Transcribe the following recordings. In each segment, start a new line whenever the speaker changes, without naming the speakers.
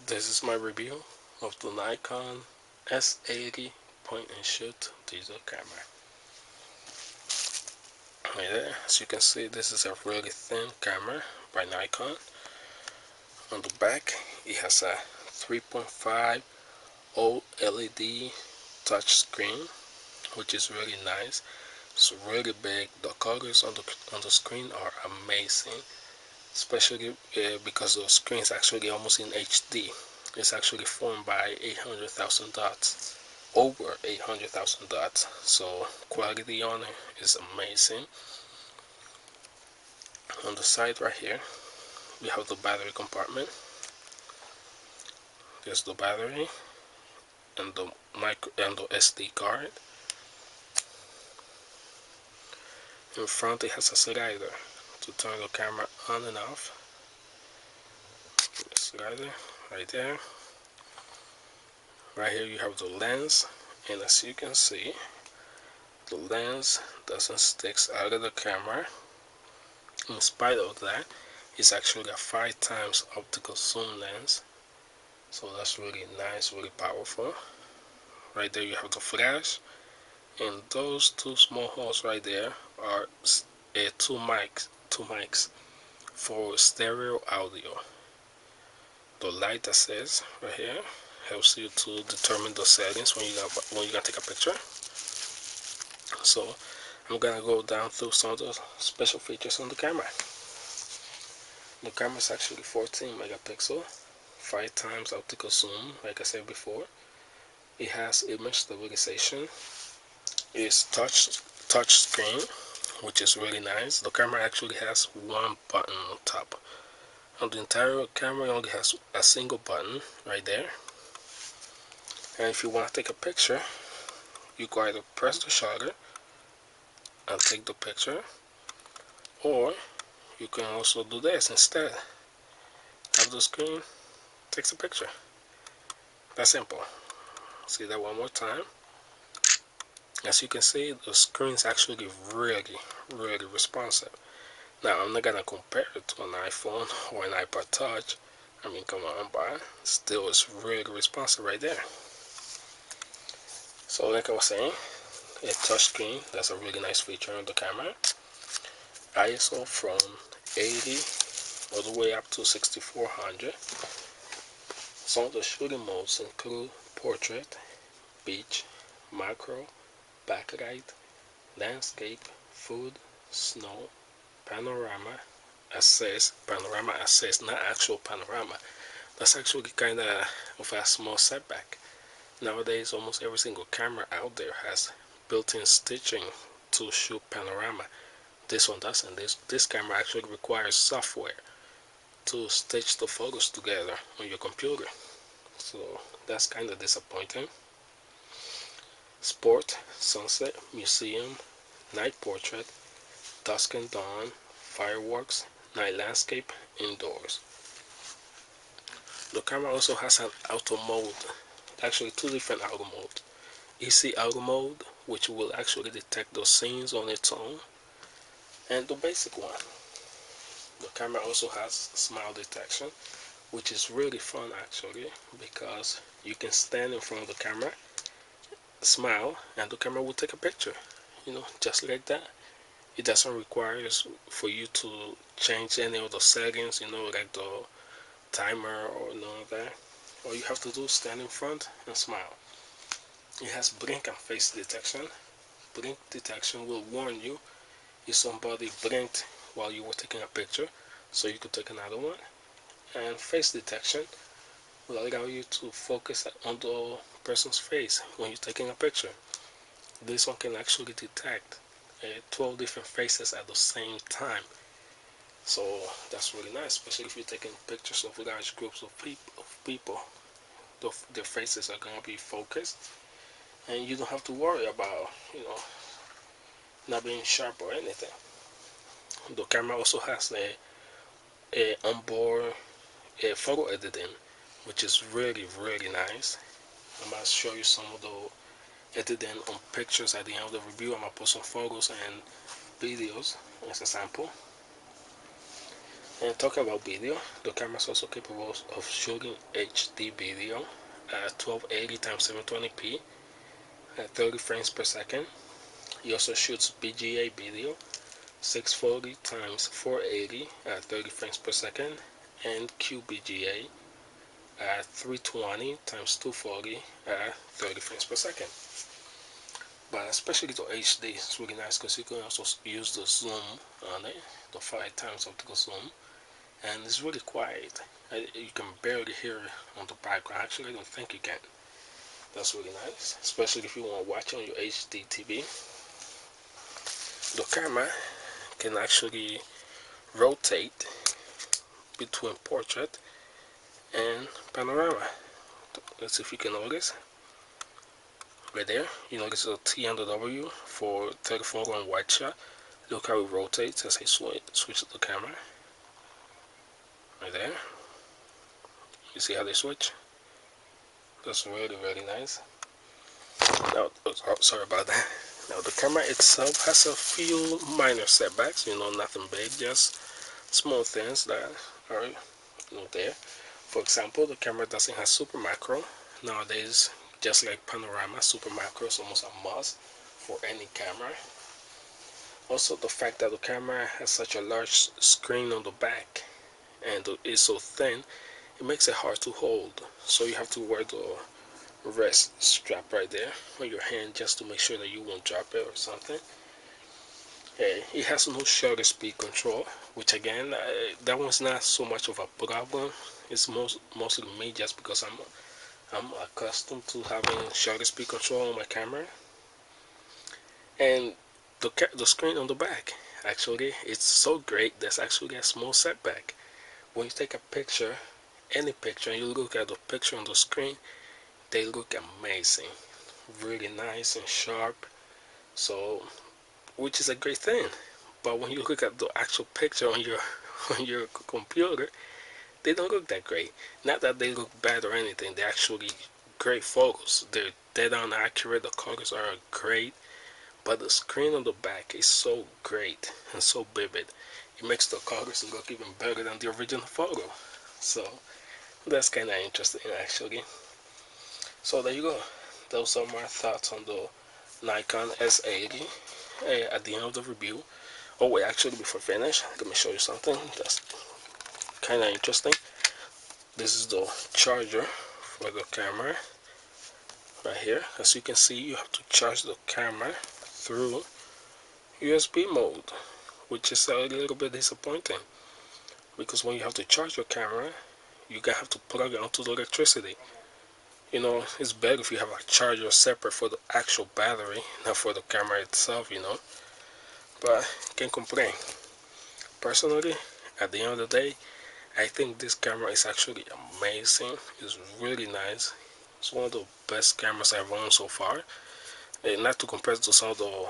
This is my review of the Nikon S80 point and shoot digital camera. Right there, as you can see, this is a really thin camera by Nikon. On the back, it has a 3.5 OLED touch screen, which is really nice. It's really big. The colors on the screen are amazing, especially because the screen is actually almost in HD. It's actually formed by 800,000 dots, over 800,000 dots. So quality on it is amazing. On the side right here, we have the battery compartment. There's the battery and the SD card. In front, it has a slider to turn the camera on and off. The slider right there. Right here you have the lens, and as you can see, the lens doesn't stick out of the camera. In spite of that, it's actually a 5 times optical zoom lens, so that's really nice, really powerful. Right there you have the flash, and those two small holes right there are two mics for stereo audio. The light assist right here helps you to determine the settings when you're gonna take a picture. So I'm gonna go down through some of the special features on the camera. The camera is actually 14 megapixel, 5 times optical zoom, like I said before. It has image stabilization. It's touch screen, which is really nice. The camera actually has one button on top. On the entire camera, it only has a single button right there. And if you want to take a picture, you can either press the shutter and take the picture, or you can also do this instead. Tap the screen, takes a picture. That's simple. See that one more time. As you can see, the screen is actually really responsive. Now, I'm not gonna compare it to an iPhone or an iPod Touch. I mean, come on, but still it's really responsive right there. So like I was saying, a touch screen, that's a really nice feature on the camera. ISO from 80 all the way up to 6400. Some of the shooting modes include portrait, beach, macro, backlight, landscape, food, snow, panorama assist, not actual panorama. That's actually kind of a small setback. Nowadays, almost every single camera out there has built-in stitching to shoot panorama. This one doesn't. This camera actually requires software to stitch the photos together on your computer. So that's kind of disappointing. Sport, sunset, museum, night portrait, dusk and dawn, fireworks, night landscape, indoors. The camera also has an auto mode, actually two different auto modes. Easy auto mode, which will actually detect those scenes on its own, and the basic one. The camera also has smile detection, which is really fun actually, because you can stand in front of the camera, smile, and the camera will take a picture, just like that. It doesn't require for you to change any of the settings, like the timer or none of that. All you have to do is stand in front and smile. It has blink and face detection. Blink detection will warn you if somebody blinked while you were taking a picture, so you could take another one. And face detection will allow you to focus on the person's face when you're taking a picture. This one can actually detect 12 different faces at the same time. So that's really nice, especially if you're taking pictures of large groups of people. Their faces are going to be focused, and you don't have to worry about, not being sharp or anything. The camera also has a onboard photo editing, which is really nice. I'm going to show you some of the editing on pictures at the end of the review. I'm going to put some photos and videos as a sample. And talking about video, the camera is also capable of shooting HD video at 1280 x 720p at 30 frames per second. It also shoots BGA video 640 x 480 at 30 frames per second, and QBGA at 320 x 240 at 30 frames per second. But especially the HD, it's really nice because you can also use the zoom on it, the 5 times optical zoom, and it's really quiet. You can barely hear it on the background. Actually, I don't think you can. That's really nice, especially if you want to watch on your HD TV. The camera can actually rotate between portrait and panorama. Let's see if you can notice. Right there, you notice a T and the W for telephoto and wide shot. Look how it rotates as I switch the camera. Right there. You see how they switch? That's really, really nice. Now, oh, sorry about that. Now, the camera itself has a few minor setbacks, nothing big, just small things that are there. For example, the camera doesn't have super macro. Nowadays, just like panorama, super macro is almost a must for any camera. Also, the fact that the camera has such a large screen on the back and is so thin, it makes it hard to hold. So you have to wear the wrist strap right there on your hand just to make sure that you won't drop it or something. It has no shutter speed control, which again, that one's not so much of a problem. It's mostly me, just because I'm accustomed to having shutter speed control on my camera. And the screen on the back, actually, it's so great. There's actually a small setback. When you take a picture, any picture, and you look at the picture on the screen, they look amazing, really nice and sharp. So, which is a great thing. But when you look at the actual picture on your computer, they don't look that great. Not that they look bad or anything. They're actually great photos. They're dead on accurate. The colors are great. But the screen on the back is so great and so vivid. It makes the colors look even better than the original photo. So that's kind of interesting, actually. So there you go. Those are my thoughts on the Nikon S80 at the end of the review. Oh wait, actually, before I finish, let me show you something that's kind of interesting. This is the charger for the camera right here. As you can see, you have to charge the camera through USB mode, which is a little bit disappointing, because when you have to charge your camera, you gonna have to plug it onto the electricity. It's better if you have a charger separate for the actual battery, not for the camera itself, but can't complain. Personally, at the end of the day, I think this camera is actually amazing. It's really nice. It's one of the best cameras I've owned so far. Not to compare to some of the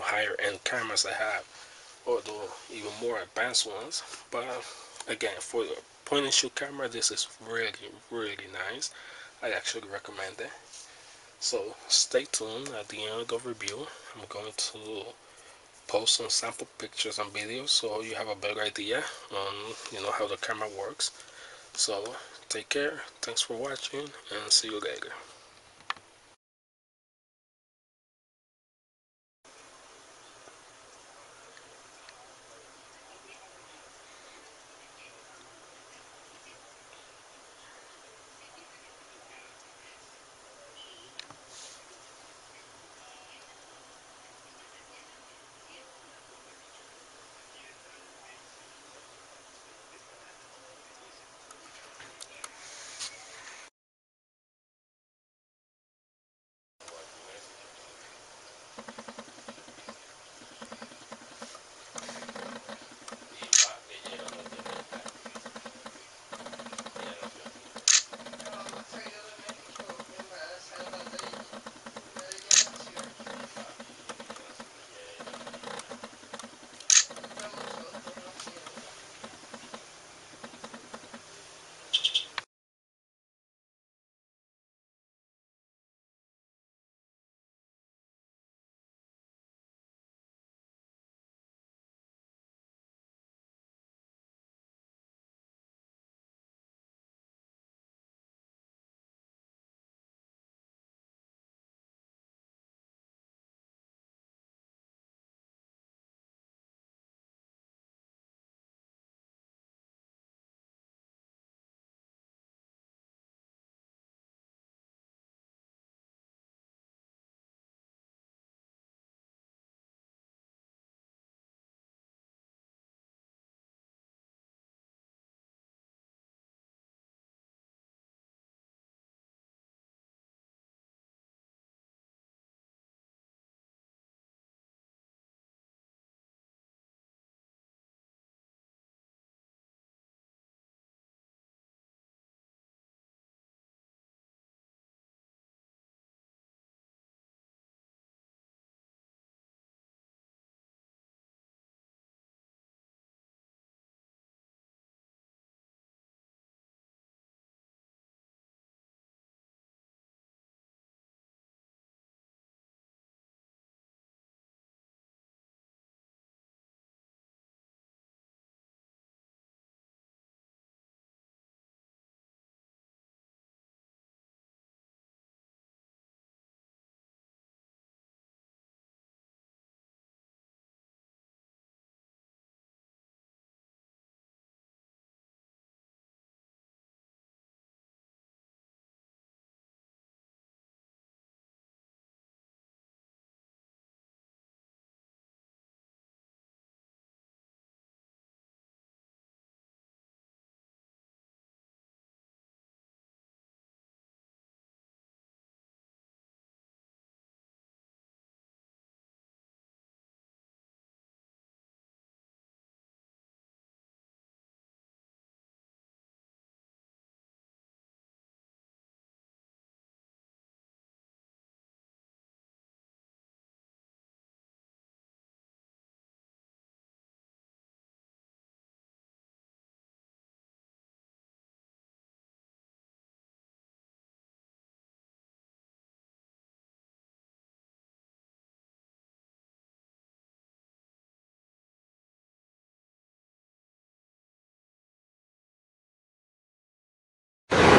higher end cameras I have, or the even more advanced ones. But again, for the point and shoot camera, this is really, really nice. I actually recommend it. So stay tuned. At the end of the review, I'm going to post some sample pictures and videos so you have a better idea on how the camera works. So take care, thanks for watching, and see you later.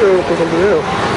Creo que es el video.